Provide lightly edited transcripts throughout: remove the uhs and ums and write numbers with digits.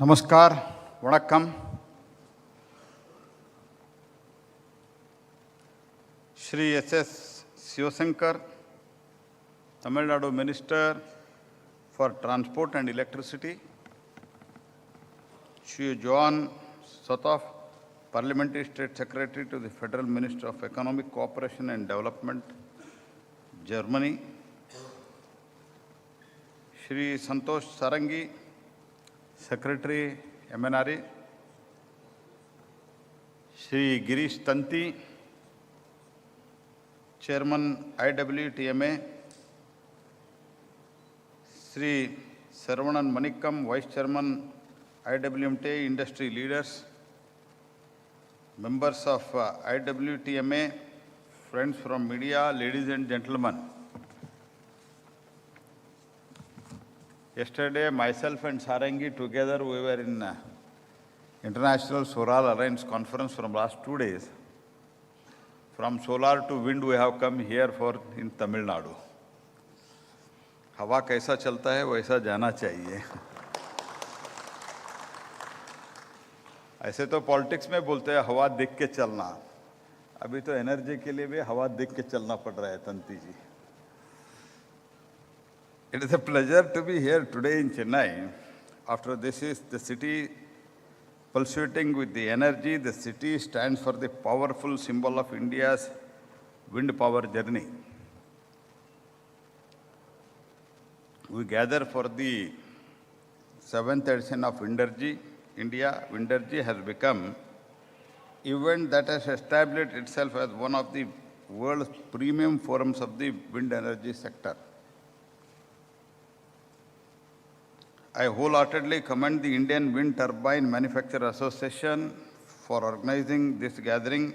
Namaskar, Vanakkam. Shri S.S. Sivasankar, Tamil Nadu Minister for Transport and Electricity. Shri Joan Sothoff, Parliamentary State Secretary to the Federal Minister of Economic Cooperation and Development, Germany. Shri Santosh Sarangi, Secretary, MNRE. Shri Girish Tanti, Chairman, IWTMA. Shri Saravanan Manikkam, Vice Chairman, IWMTA Industry Leaders. Members of IWTMA, friends from media, ladies and gentlemen. Yesterday, myself and Sarangi together, we were in International Solar Alliance Conference from last 2 days. From solar to wind, we have come here in Tamil Nadu. हवा कैसा चलता है वैसा जाना चाहिए. ऐसे तो politics में बोलते हैं हवा देख के चलना. अभी तो एनर्जी के लिए भी हवा देख के चलना पड़ रहा है, तंती जी. It is a pleasure to be here today in Chennai. After this is the city pulsating with the energy. The city stands for the powerful symbol of India's wind power journey. We gather for the 7th edition of Windergy, India. Windergy has become an event that has established itself as one of the world's premium forums of the wind energy sector. I wholeheartedly commend the Indian Wind Turbine Manufacturer Association for organizing this gathering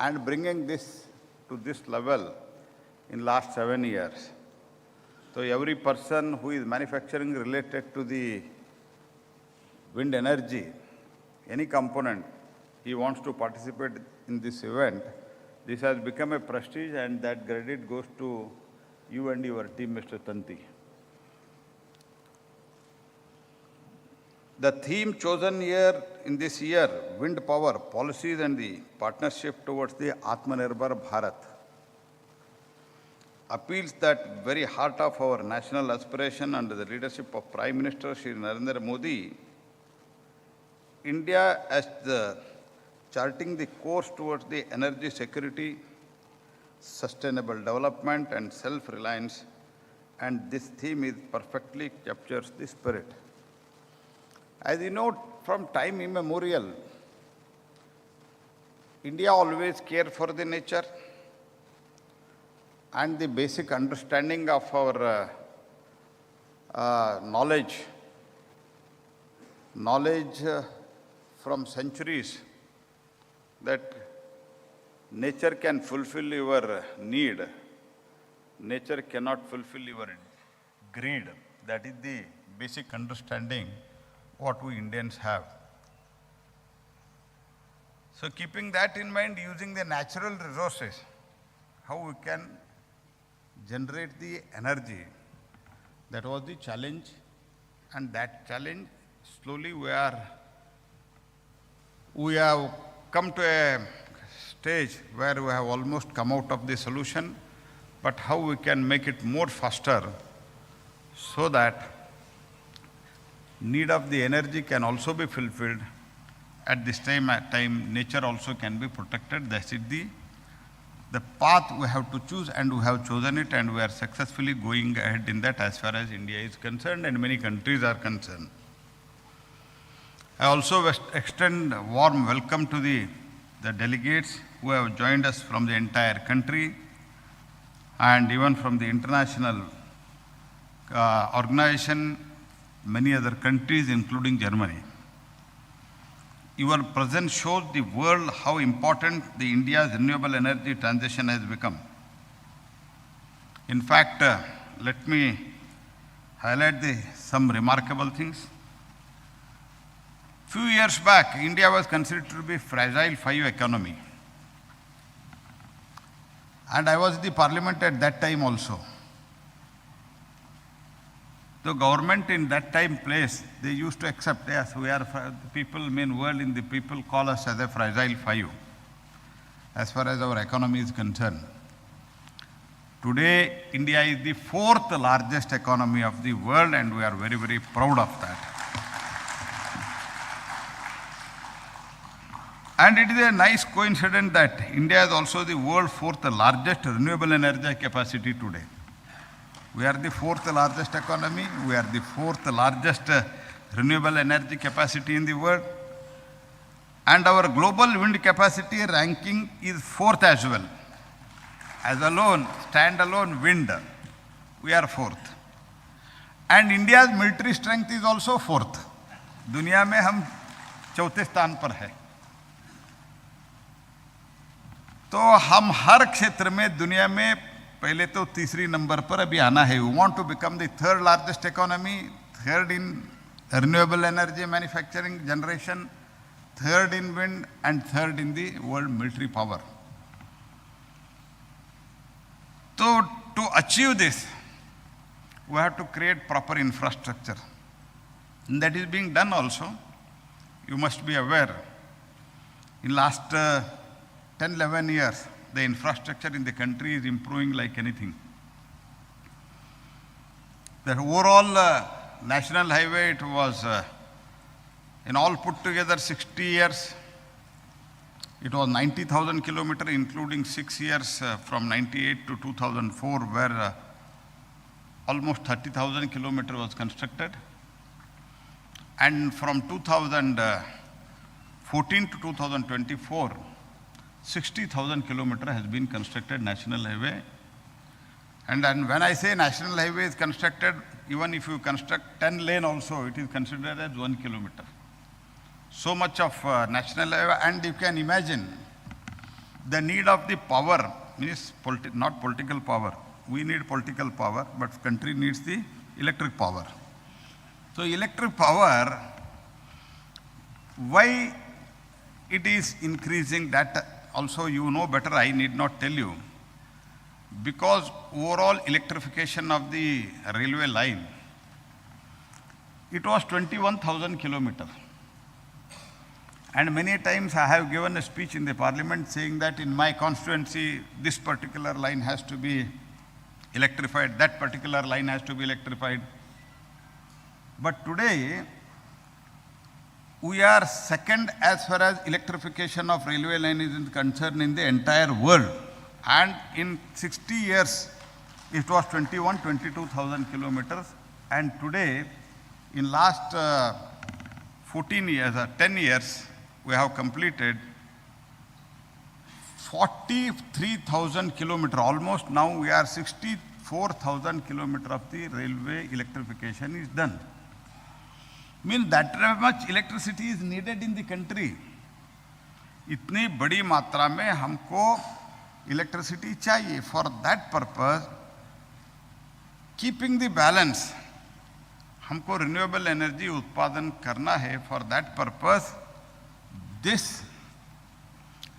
and bringing this to this level in last 7 years. So every person who is manufacturing related to the wind energy, any component, he wants to participate in this event. This has become a prestige, and that credit goes to you and your team, Mr. Tanti. The theme chosen here in this year, wind power, policies and the partnership towards the Atmanirbhar Bharat, appeals that very heart of our national aspiration under the leadership of Prime Minister Shri Narendra Modi. India as charting the course towards the energy security, sustainable development and self-reliance, and this theme perfectly captures the spirit. As you know, from time immemorial, India always cared for the nature, and the basic understanding of our knowledge from centuries that nature can fulfill your need, nature cannot fulfill your greed. That is the basic understanding what we Indians have. So keeping that in mind, using the natural resources, how we can generate the energy, that was the challenge, and that challenge slowly we have come to a stage where we have almost come out of the solution, but how we can make it more faster so that need of the energy can also be fulfilled. At this time, nature also can be protected. That is the path we have to choose, and we have chosen it, and we are successfully going ahead in that as far as India is concerned and many countries are concerned. I also extend a warm welcome to the delegates who have joined us from the entire country and even from the international organization, many other countries, including Germany. Your presence shows the world how important the India's renewable energy transition has become. In fact, let me highlight some remarkable things. Few years back, India was considered to be a fragile 5 economy. And I was in the parliament at that time also. the government in that time place, they used to accept, yes, we are, the people, main world in the people call us as a fragile five, as far as our economy is concerned. Today, India is the fourth largest economy of the world, and we are very, very proud of that. And it is a nice coincidence that India is also the world's fourth largest renewable energy capacity today. We are the fourth largest economy. We are the fourth largest renewable energy capacity in the world. And our global wind capacity ranking is fourth as well. As alone, standalone wind, we are fourth. And India's military strength is also fourth. दुनिया में हम चौथे स्थान पर है. तो हम हर क्षेत्र में दुनिया में पहले तो तीसरी नंबर पर अभी आना है. We want to become the third largest economy, third in renewable energy manufacturing generation, third in wind, and third in the world military power. So to achieve this, we have to create proper infrastructure. And that is being done also. You must be aware, in last 10-11 years, the infrastructure in the country is improving like anything. The overall national highway, it was, in all put together 60 years, it was 90,000 kilometers, including 6 years from 98 to 2004, where almost 30,000 kilometers was constructed. And from 2014 to 2024, 60,000 kilometers has been constructed national highway. And then when I say national highway is constructed, even if you construct 10 lane also, it is considered as 1 kilometer. So much of national highway, and you can imagine the need of the power, means not political power. We need political power, but country needs the electric power. So electric power, why it is increasing, that also you know better, I need not tell you. Because overall electrification of the railway line, it was 21,000 kilometers. And many times I have given a speech in the parliament saying that in my constituency, this particular line has to be electrified, that particular line has to be electrified. But today, we are second as far as electrification of railway line is concerned in the entire world. And in 60 years, it was 22,000 kilometers. And today, in last 10 years, we have completed 43,000 kilometers. Almost now we are 64,000 kilometers of the railway electrification is done. Means that much electricity is needed in the country. इतनी बड़ी मात्रा में हमको electricity चाहिए. For that purpose, keeping the balance, हमको renewable energy उत्पादन करना है. For that purpose, this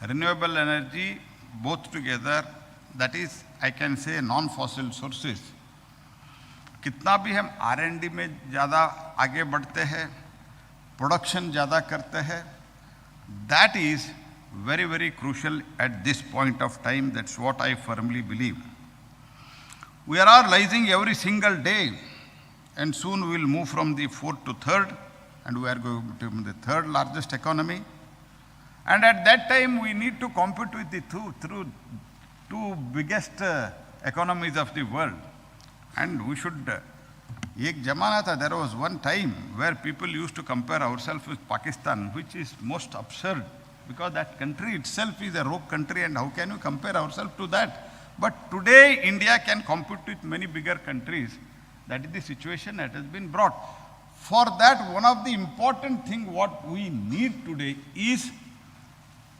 renewable energy both together, that is, I can say non-fossil sources, कितना भी हम R&D में ज़्यादा आगे बढ़ते हैं, प्रोडक्शन ज़्यादा करते हैं, that is very, very crucial at this point of time. That's what I firmly believe. We are realizing every single day, and soon we will move from the fourth to third, and we are going to be the third largest economy. And at that time, we need to compete with the two biggest economies of the world. And we should, ek zamana tha, there was one time where people used to compare ourselves with Pakistan, which is most absurd, because that country itself is a rogue country, and how can you compare ourselves to that? But today, India can compete with many bigger countries. That is the situation that has been brought. For that, one of the important things what we need today is,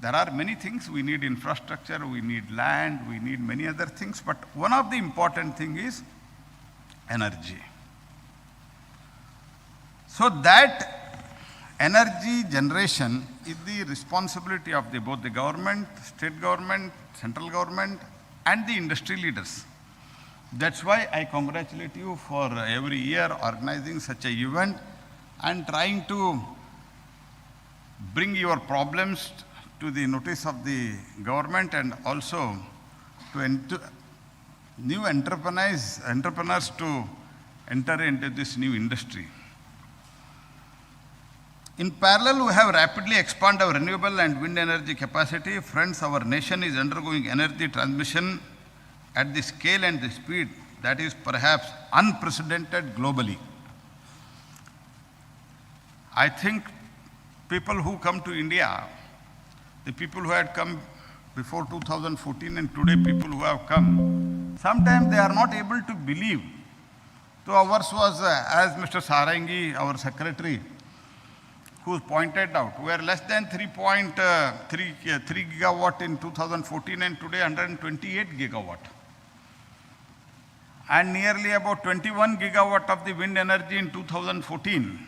there are many things. We need infrastructure, we need land, we need many other things, but one of the important things is energy. So that energy generation is the responsibility of both the government, state government, central government, and the industry leaders. That's why I congratulate you for every year organizing such an event and trying to bring your problems to the notice of the government, and also to new entrepreneurs to enter into this new industry. In parallel, we have rapidly expanded our renewable and wind energy capacity. Friends, our nation is undergoing energy transmission at the scale and the speed that is perhaps unprecedented globally. I think people who come to India, the people who had come before 2014 and today people who have come, sometimes they are not able to believe. So ours was, as Mr. Sarangi, our secretary, who pointed out, we are less than 3.3 gigawatt in 2014 and today 128 gigawatt. And nearly about 21 gigawatt of the wind energy in 2014.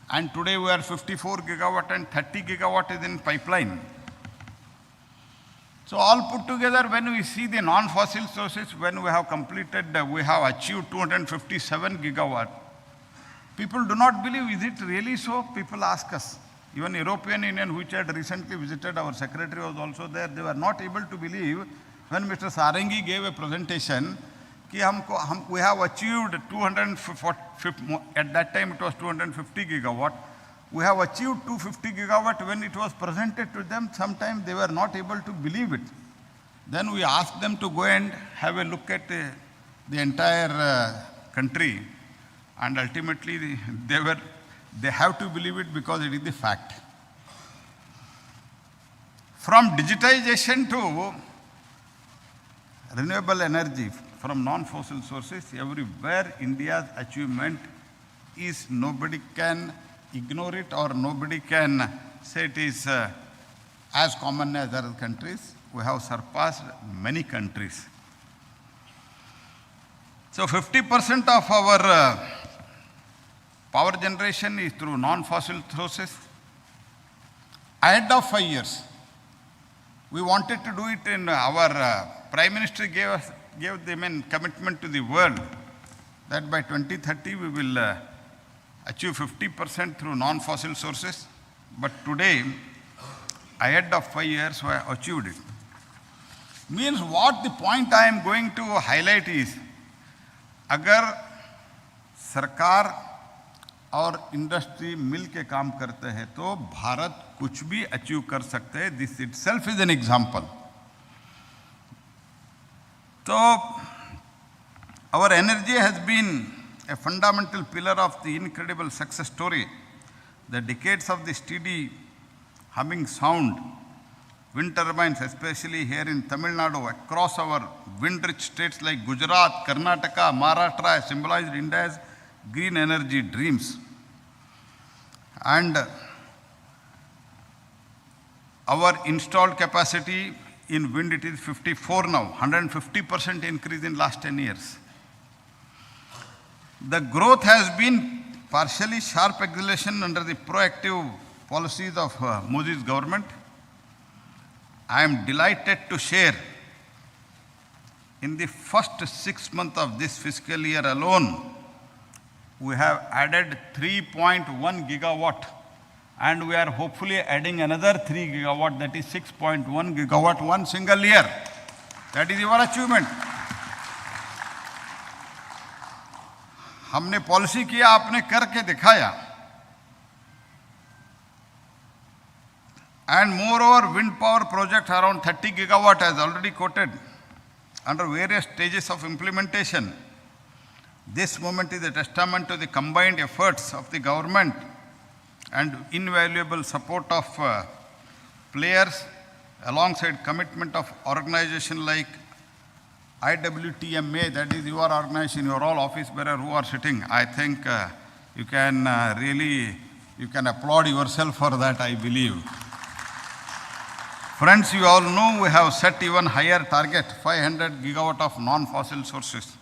And today we are 54 gigawatt and 30 gigawatt is in pipeline. So all put together, when we see the non-fossil sources, when we have completed, we have achieved 257 gigawatt. People do not believe, is it really so? People ask us. Even European Union, which had recently visited, our secretary was also there, they were not able to believe when Mr. Sarangi gave a presentation, we have achieved 250, at that time it was 250 gigawatt. We have achieved 250 gigawatt. When it was presented to them, sometimes they were not able to believe it. Then we asked them to go and have a look at the entire country, and ultimately they have to believe it because it is the fact. From digitization to renewable energy, from non-fossil sources, everywhere India's achievement is, nobody can ignore it or nobody can say it is as common as other countries. We have surpassed many countries. So 50% of our power generation is through non-fossil sources. Ahead of 5 years, we wanted to do it in our Prime Minister gave the commitment to the world that by 2030 we will achieve 50% through non-fossil sources. But today, ahead of 5 years, we have achieved it. Means what the point I am going to highlight is, अगर सरकार और industry मिल के काम करते हैं तो भारत कुछ भी अचीव कर सकते हैं. This itself is an example. So our energy has been a fundamental pillar of the incredible success story. The decades of the steady humming sound, wind turbines, especially here in Tamil Nadu, across our wind-rich states like Gujarat, Karnataka, Maharashtra, symbolized India's green energy dreams. And our installed capacity in wind, it is 54 now, 150% increase in last 10 years. The growth has been partially sharp acceleration under the proactive policies of Modi's government. I am delighted to share, in the first 6 months of this fiscal year alone, we have added 3.1 gigawatt, and we are hopefully adding another 3 gigawatt, that is 6.1 gigawatt one single year. That is your achievement. हमने policy किया, आपने करके दिखाया. And moreover, wind power project around 30 gigawatt as already quoted under various stages of implementation. This moment is a testament to the combined efforts of the government and invaluable support of players, alongside commitment of organizations like IWTMA, that is your organization, your all office bearer who are sitting. I think you can applaud yourself for that, I believe. Friends, you all know we have set even higher target, 500 gigawatt of non-fossil sources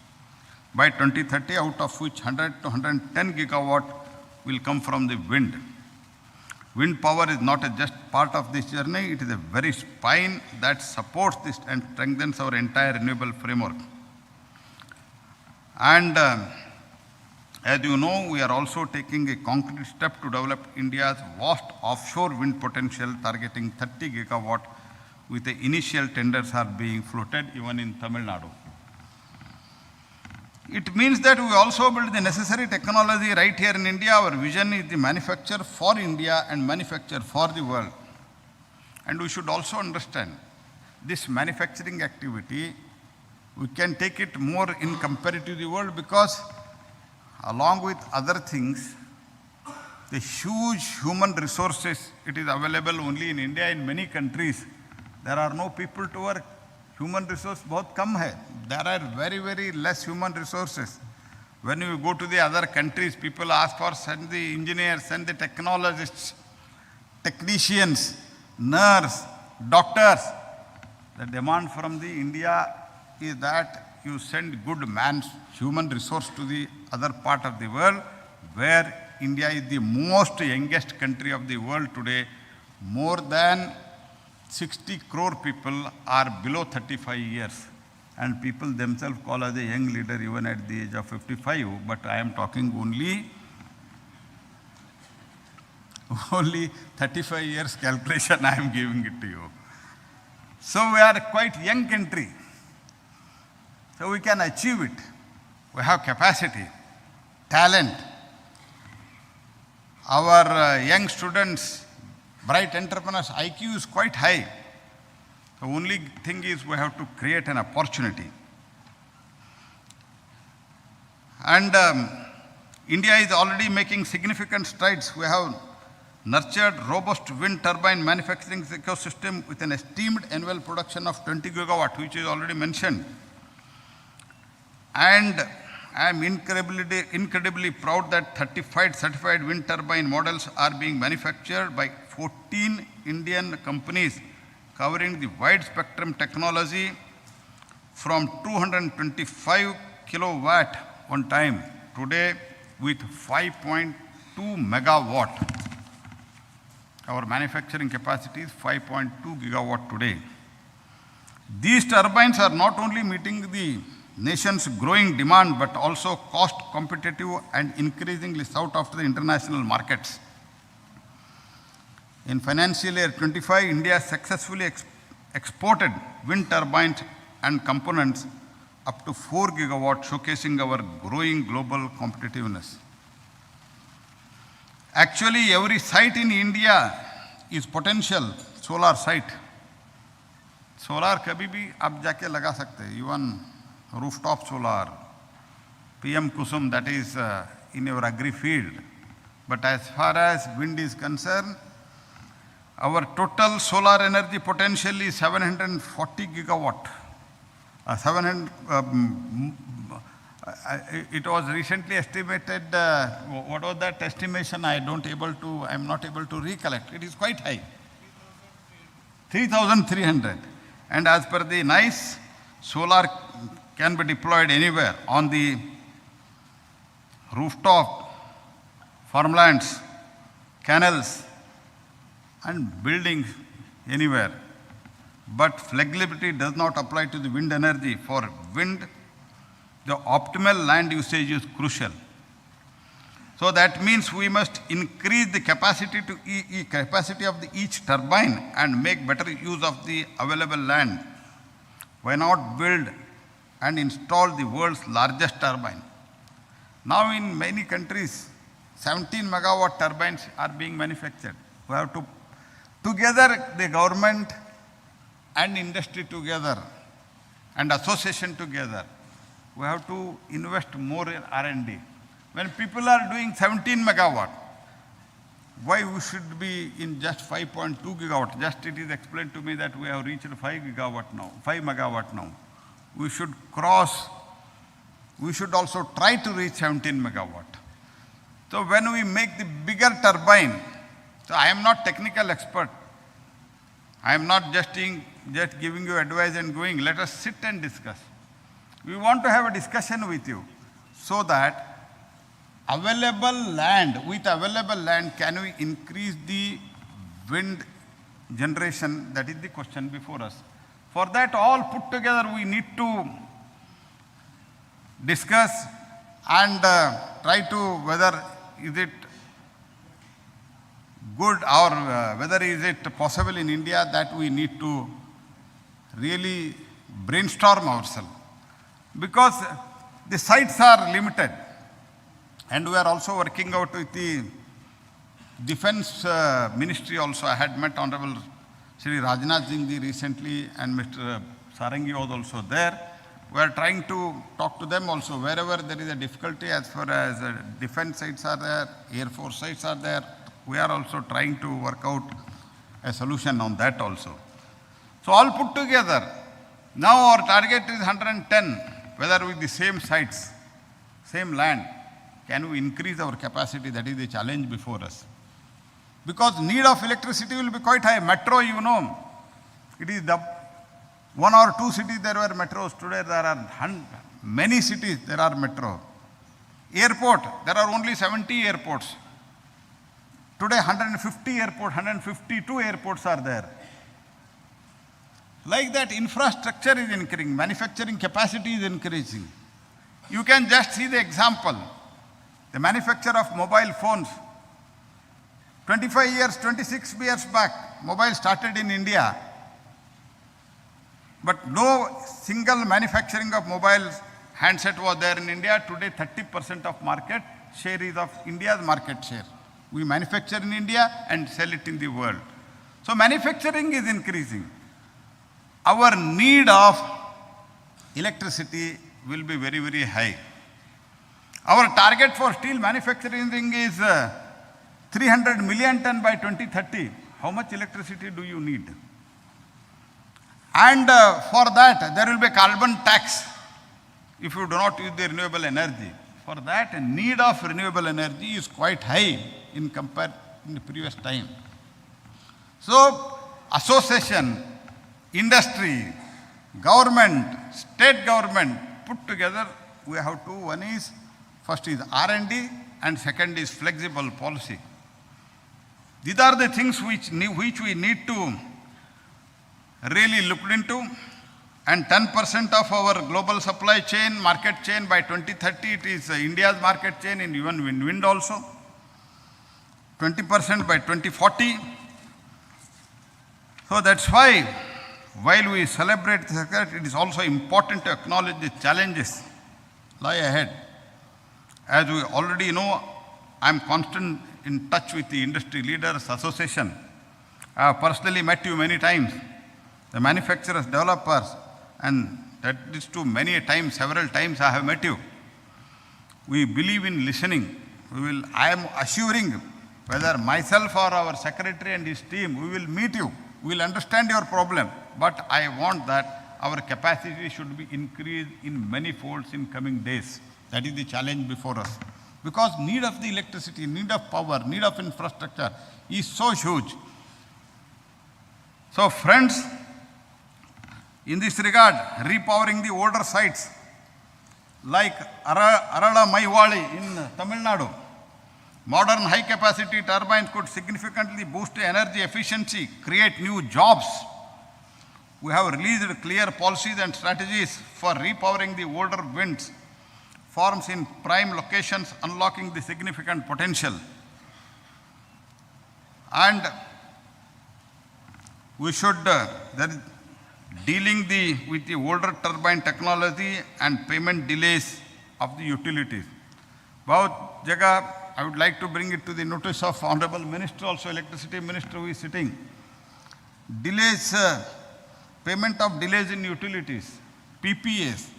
by 2030, out of which 100 to 110 gigawatt will come from the wind. Wind power is not just part of this journey, it is a very spine that supports this and strengthens our entire renewable framework. And as you know, we are also taking a concrete step to develop India's vast offshore wind potential, targeting 30 gigawatt, with the initial tenders are being floated even in Tamil Nadu. It means that we also build the necessary technology right here in India. Our vision is the manufacture for India and manufacture for the world. And we should also understand this manufacturing activity, we can take it more in comparative to the world, because along with other things, the huge human resources, it is available only in India. In many countries, there are no people to work. Human resource बहुत कम है. There are very, very less human resources. When you go to the other countries, people ask for send the engineers, send the technologists, technicians, nurse, doctors. The demand from the India is that you send good human resource to the other part of the world, where India is the most youngest country of the world today. More than 60 crore people are below 35 years, and people themselves call as a young leader even at the age of 55, but I am talking only 35 years calculation I am giving it to you. So we are a quite young country. So we can achieve it. We have capacity, talent. Our young students, bright entrepreneurs, IQ is quite high. The only thing is we have to create an opportunity. And India is already making significant strides. We have nurtured robust wind turbine manufacturing ecosystem with an estimated annual production of 20 gigawatt, which is already mentioned. And I am incredibly proud that 35 certified wind turbine models are being manufactured by 14 Indian companies, covering the wide spectrum technology from 225 kilowatt one time today with 5.2 megawatt. Our manufacturing capacity is 5.2 gigawatt today. These turbines are not only meeting the nation's growing demand, but also cost competitive and increasingly sought after the international markets. In financial year 25, India successfully exported wind turbines and components up to 4 gigawatt, showcasing our growing global competitiveness. Actually, every site in India is potential solar site. Solar कभी भी आप जाके लगा सकते हैं, even rooftop solar, PM Kusum, that is in your agri field. But as far as wind is concerned, our total solar energy potential is 740 gigawatt. It was recently estimated, what was that estimation? I am not able to recollect. It is quite high. 3,300. And as per the NICE, solar can be deployed anywhere on the rooftop, farmlands, canals, and buildings anywhere. But flexibility does not apply to the wind energy. For wind, the optimal land usage is crucial. So that means we must increase the capacity of each turbine and make better use of the available land. Why not build and install the world's largest turbine? Now in many countries, 17 megawatt turbines are being manufactured. We have to, together the government and industry together and association together, we have to invest more in R&D. When people are doing 17 megawatt, why we should be in just 5.2 gigawatt? Just it is explained to me that we have reached 5 megawatt now. We should also try to reach 17 megawatt. So when we make the bigger turbine, so I am not technical expert. I am not just giving you advice and going. Let us sit and discuss. We want to have a discussion with you so that with available land, can we increase the wind generation? That is the question before us. For that all put together, we need to discuss and try to whether is it good or whether is it possible in India, that we need to really brainstorm ourselves. Because the sites are limited, and we are also working out with the Defense Ministry also. I had met Honorable Shri Rajnath Singh ji recently, and Mr. Sarangi was also there. We are trying to talk to them also. Wherever there is a difficulty as far as defense sites are there, Air Force sites are there, we are also trying to work out a solution on that also. So all put together, now our target is 110, whether with the same sites, same land, can we increase our capacity? That is the challenge before us. Because need of electricity will be quite high. Metro, you know, it is the 1 or 2 cities there were metros. Today there are many cities there are metro. Airport, there are only 70 airports. Today 150 airports, 152 airports are there. Like that, infrastructure is increasing, manufacturing capacity is increasing. You can just see the example. The manufacture of mobile phones. 25 years, 26 years back, mobile started in India. But no single manufacturing of mobile handset was there in India. Today 30% of market share is of India's market share. We manufacture in India and sell it in the world. So manufacturing is increasing. Our need of electricity will be very, very high. Our target for steel manufacturing is 300 million ton by 2030. How much electricity do you need? And for that, there will be carbon tax if you do not use the renewable energy. For that, the need of renewable energy is quite high in compared in the previous time. So, association, industry, government, state government, put together, we have two. One is, first is R&D, and second is flexible policy. These are the things which we need to really look into. And 10% of our global supply chain, market chain by 2030, it is India's market chain, and even in wind also. 20% by 2040. So that's why, while we celebrate the success, it is also important to acknowledge the challenges lie ahead. As we already know, I am constant in touch with the industry leaders association. I have personally met you many times, the manufacturers, developers, and that is too many times, several times I have met you. We believe in listening. I am assuring, whether myself or our secretary and his team, we will meet you. We will understand your problem. But I want that our capacity should be increased in many folds in coming days. That is the challenge before us. Because need of the electricity, need of power, need of infrastructure is so huge. So friends, in this regard, repowering the older sites like Arala Maiwali in Tamil Nadu, modern high-capacity turbines could significantly boost the energy efficiency, create new jobs. We have released clear policies and strategies for repowering the older wind farms in prime locations, unlocking the significant potential. And we should, dealing with the older turbine technology and payment delays of the utilities. Bahut jagah, I would like to bring it to the notice of Honorable Minister, also Electricity Minister who is sitting. Delays, payment of delays in utilities, PPAs,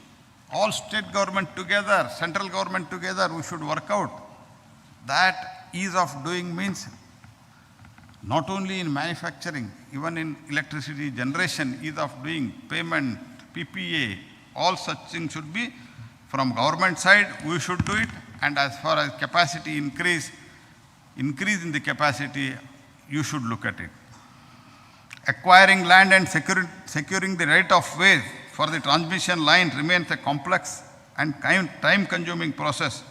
all state government together, central government together, we should work out. That ease of doing means not only in manufacturing, even in electricity generation, ease of doing, payment, PPA, all such things should be from government side, we should do it. And as far as capacity increase in the capacity, you should look at it. Acquiring land and securing the right of way for the transmission line remains a complex and time-consuming process,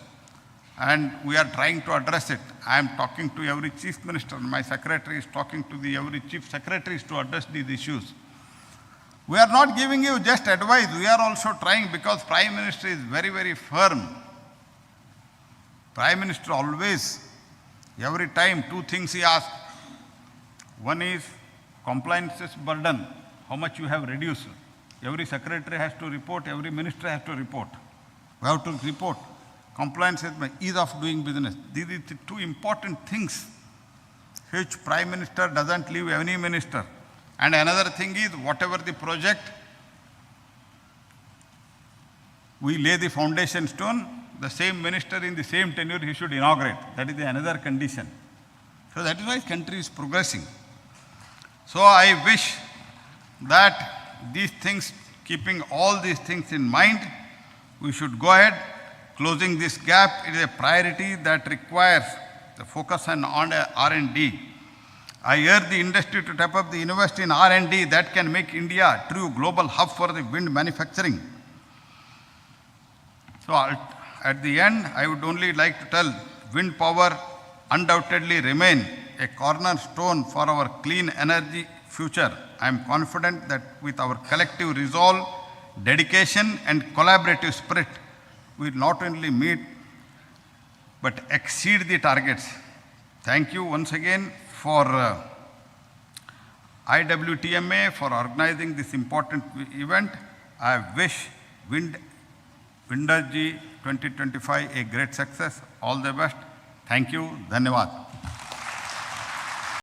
and we are trying to address it. I am talking to every chief minister, my secretary is talking to every chief secretaries to address these issues. We are not giving you just advice, we are also trying, because Prime Minister is very, very firm. Prime Minister always, every time, two things he asks. One is compliances burden, how much you have reduced. Every secretary has to report, every minister has to report. We have to report. Compliance is ease of doing business. These are the two important things which Prime Minister doesn't leave any minister. And another thing is, whatever the project, we lay the foundation stone, the same minister in the same tenure he should inaugurate. That is another condition. So that is why country is progressing. So I wish that these things, keeping all these things in mind, we should go ahead. Closing this gap, it is a priority that requires the focus on R&D. I urge the industry to step up the invest in R&D that can make India a true global hub for the wind manufacturing. So at the end, I would only like to tell, wind power undoubtedly remain a cornerstone for our clean energy future. I am confident that with our collective resolve, dedication and collaborative spirit, we will not only meet but exceed the targets. Thank you once again for IWTMA for organizing this important event. I wish Windergy 2025 a great success. All the best. Thank you. Dhanyavad.